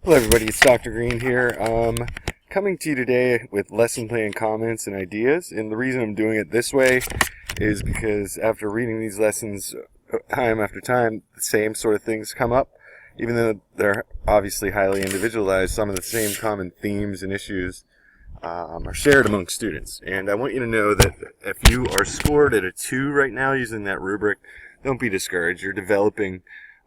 Hello everybody, it's Dr. Green here. Coming to you today with lesson plan comments and ideas, and the reason I'm doing it this way is because after reading these lessons time after time, the same sort of things come up. Even though they're obviously highly individualized, some of the same common themes and issues are shared among students. And I want you to know that if you are scored at a 2 right now using that rubric, don't be discouraged. You're developing.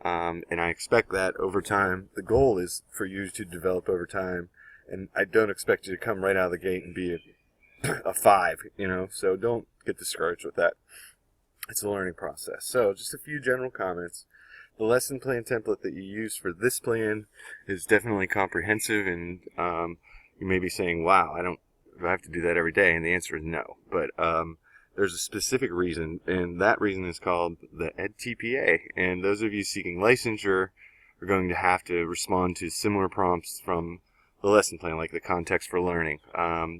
And I expect that over time. The goal is for you to develop over time, and I don't expect you to come right out of the gate and be a 5, so don't get discouraged with that. It's a learning process. So just a few general comments. The lesson plan template that you use for this plan is definitely comprehensive, and you may be saying, wow, do I have to do that every day? And the answer is no. But there's a specific reason, and that reason is called the EdTPA. And those of you seeking licensure are going to have to respond to similar prompts from the lesson plan, like the context for learning.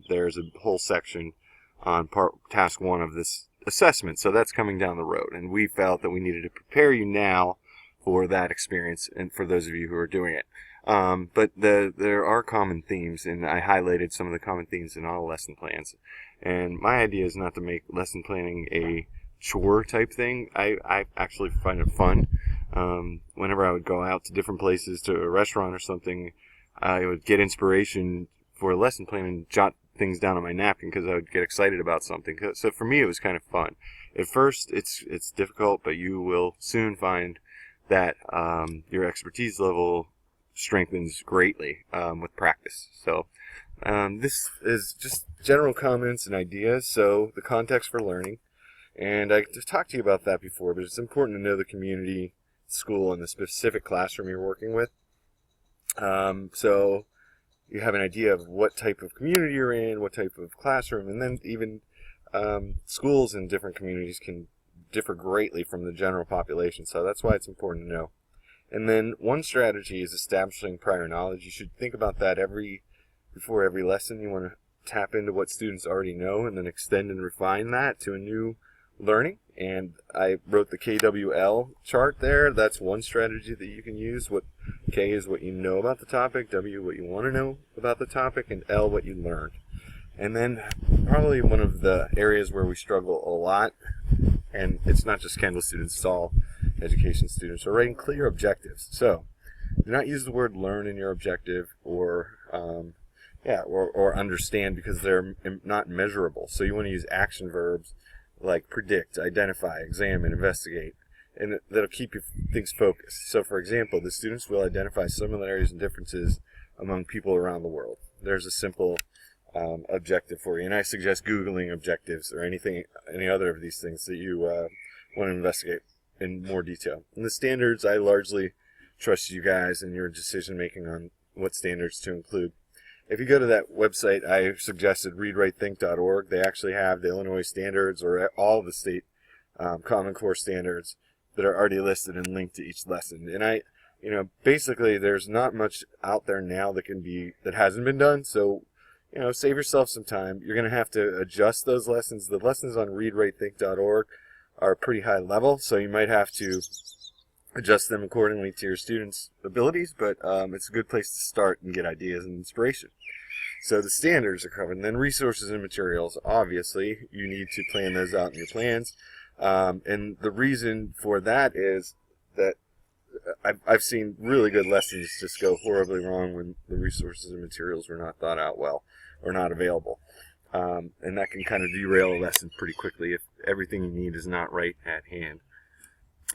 There's a whole section on task 1 of this assessment, so that's coming down the road. And we felt that we needed to prepare you now for that experience, and for those of you who are doing it. But there are common themes, and I highlighted some of the common themes in all lesson plans. And my idea is not to make lesson planning a chore type thing. I actually find it fun. Whenever I would go out to different places, to a restaurant or something, I would get inspiration for a lesson plan and jot things down on my napkin because I would get excited about something. So for me, it was kind of fun. At first, it's difficult, but you will soon find that your expertise level strengthens greatly with practice. So this is just general comments and ideas, so the context for learning. And I talked to you about that before, but it's important to know the community, school, and the specific classroom you're working with. So you have an idea of what type of community you're in, what type of classroom, and then even schools in different communities can differ greatly from the general population, so that's why it's important to know. And then one strategy is establishing prior knowledge. You should think about that before every lesson. You want to tap into what students already know and then extend and refine that to a new learning. And I wrote the KWL chart there. That's one strategy that you can use. What K is what you know about the topic, W what you want to know about the topic, and L what you learned. And then probably one of the areas where we struggle a lot, and it's not just Kendall students, it's all education students, are writing clear objectives. So do not use the word learn in your objective or understand, because they're not measurable. So you want to use action verbs like predict, identify, examine, investigate, and that'll keep your things focused. So for example, the students will identify similarities and differences among people around the world. There's a simple objective for you, and I suggest Googling objectives or any other of these things that you want to investigate in more detail. And the standards, I largely trust you guys in your decision making on what standards to include. If you go to that website I suggested, readwritethink.org, they actually have the Illinois standards or all the state Common Core standards that are already listed and linked to each lesson. And basically there's not much out there now that hasn't been done. So save yourself some time. You're going to have to adjust those lessons. The lessons on readwritethink.org are pretty high level, so you might have to adjust them accordingly to your students' abilities, but it's a good place to start and get ideas and inspiration. So the standards are covered. And then resources and materials. Obviously, you need to plan those out in your plans. And the reason for that is that I've seen really good lessons just go horribly wrong when the resources and materials were not thought out well or not available. And that can kind of derail a lesson pretty quickly if everything you need is not right at hand.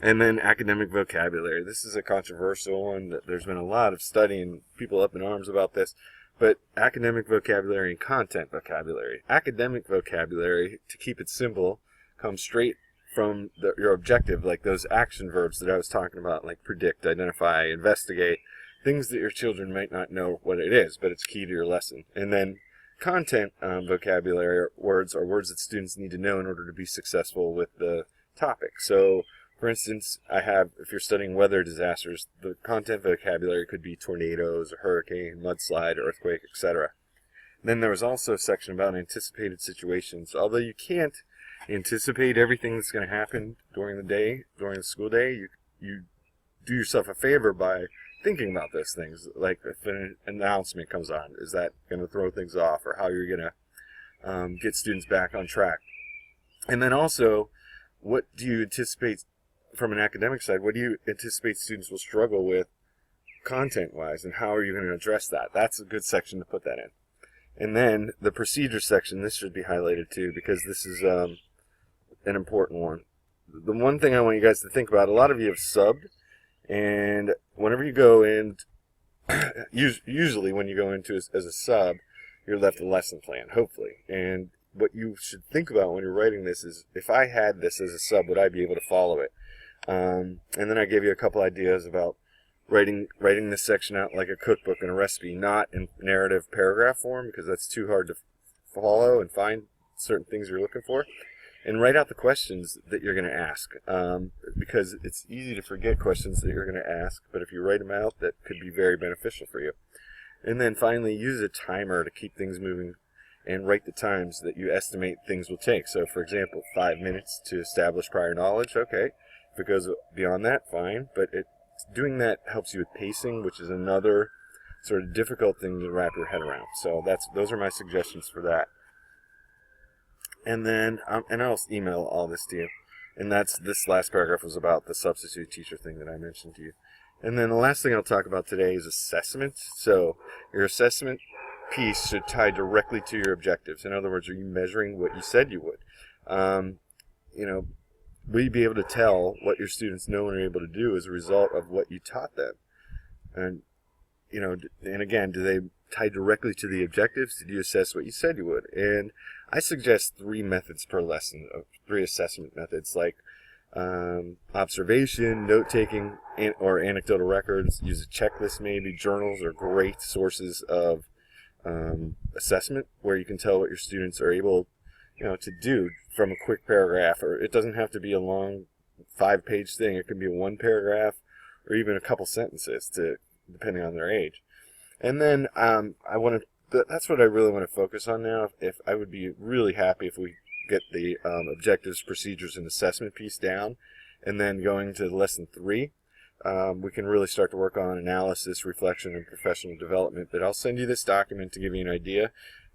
And then academic vocabulary. This is a controversial one. There's been a lot of study and people up in arms about this. But academic vocabulary and content vocabulary. Academic vocabulary, to keep it simple, comes straight from your objective, like those action verbs that I was talking about, like predict, identify, investigate, things that your children might not know what it is, but it's key to your lesson. And then content vocabulary words are words that students need to know in order to be successful with the topic. So, for instance, if you're studying weather disasters, the content vocabulary could be tornadoes, or hurricane, mudslide, earthquake, etc. Then there was also a section about anticipated situations. Although you can't anticipate everything that's going to happen during the school day, you do yourself a favor by thinking about those things. Like if an announcement comes on, is that going to throw things off, or how you're going to get students back on track? And then also, what do you anticipate from an academic side? What do you anticipate students will struggle with content-wise, and how are you going to address that? That's a good section to put that in. And then the procedure section, this should be highlighted too, because this is an important one. The one thing I want you guys to think about, a lot of you have subbed, and whenever you go in, usually when you go into as a sub, you're left a lesson plan, hopefully. And what you should think about when you're writing this is, if I had this as a sub, would I be able to follow it? And then I gave you a couple ideas about writing this section out like a cookbook and a recipe, not in narrative paragraph form, because that's too hard to follow and find certain things you're looking for. And write out the questions that you're going to ask, because it's easy to forget questions that you're going to ask, but if you write them out, that could be very beneficial for you. And then finally, use a timer to keep things moving, and write the times that you estimate things will take. So for example, 5 minutes to establish prior knowledge. Okay, if it goes beyond that, fine, but doing that helps you with pacing, which is another sort of difficult thing to wrap your head around. So those are my suggestions for that. And then, and I'll email all this to you. And this last paragraph was about the substitute teacher thing that I mentioned to you. And then the last thing I'll talk about today is assessment. So your assessment piece should tie directly to your objectives. In other words, are you measuring what you said you would? Will you be able to tell what your students know and are able to do as a result of what you taught them? And, and again, do they tie directly to the objectives? Did you assess what you said you would? And I suggest 3 methods per lesson, 3 assessment methods, like observation, note-taking, or anecdotal records. Use a checklist maybe. Journals are great sources of assessment, where you can tell what your students are able to do from a quick paragraph. Or it doesn't have to be a long 5-page thing. It could be a 1 paragraph or even a couple sentences, depending on their age. And then that's what I really want to focus on now. If I would be really happy if we get the objectives, procedures, and assessment piece down, and then going to lesson 3, we can really start to work on analysis, reflection, and professional development. But I'll send you this document to give you an idea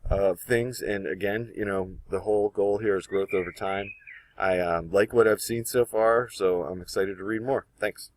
of things. And again, the whole goal here is growth over time. I like what I've seen so far, so I'm excited to read more. Thanks.